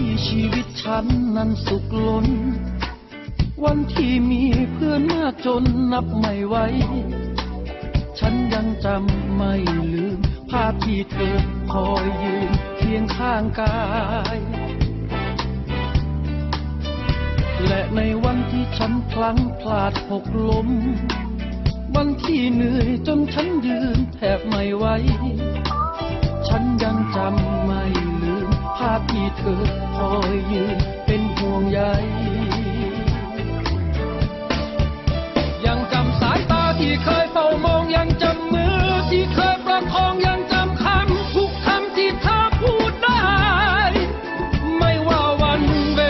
ที่ชีวิตฉันนั้นสุขล้นวันที่มีเพื่อนมากจนนับไม่ไหวฉันยังจำไม่ลืมภาพที่เธอคอยยืนเคียงข้างกายและในวันที่ฉันพลั้งพลาดหกล้มวันที่เหนื่อยจนฉันยืนแทบไม่ไหวฉันยังจำไม่ลืมภาพที่เธอคอยยืนเป็นห่วงใยยังจำสายตาที่เคยเฝ้ามองยังจำมือที่เคยประคองยังจำคำทุกคำที่เธอพูดได้ไม่ว่าวันเว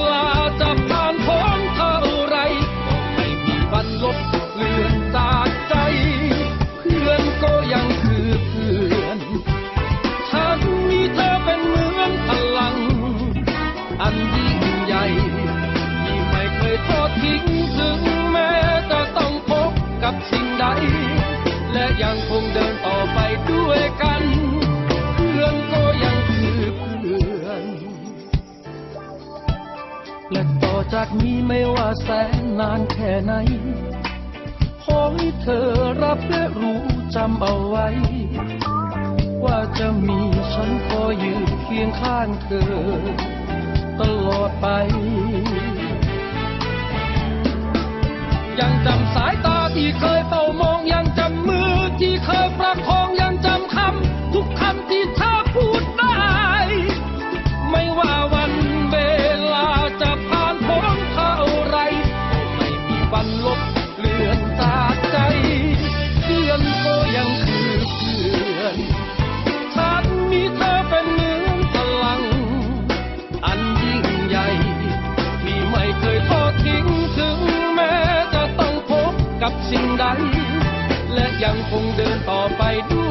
ลาจะผ่านพ้นเท่าไรก็ไม่มีวันลบเลือนจากใจเพื่อนก็ยังคือเพื่อนฉันมีเธอเป็นเหมือนพลังอันยิ่งใหญ่ที่ไม่เคยทอดทิ้งถึงแม้จะต้องพบกับสิ่งใดและยังคงเดินต่อไปด้วยกันเพื่อนก็ยังคือเพื่อนและต่อจากนี้ไม่ว่าแสนนานแค่ไหนขอให้เธอรับและรู้จำเอาไว้ว่าจะมีฉันคอยยืนเคียงข้างเธอตลอดไปยังจำสายตาที่เคยเฝ้ามองยังจำมือที่เคยประคองยังจำคำทุกคำที่เธอพูดได้ไม่ว่าวันเวลาจะผ่านพ้นเท่าไรไม่มีวันลบเลือนจากใจเพื่อนก็ยังคือเพื่อนฉันมีเธอเป็นเหมือนพลังอันยิ่งใหญ่ที่ไม่เคยทอดทิ้งถึงแม้จะต้องพบกับสิ่งใดและยังคงเดินต่อไปด้วย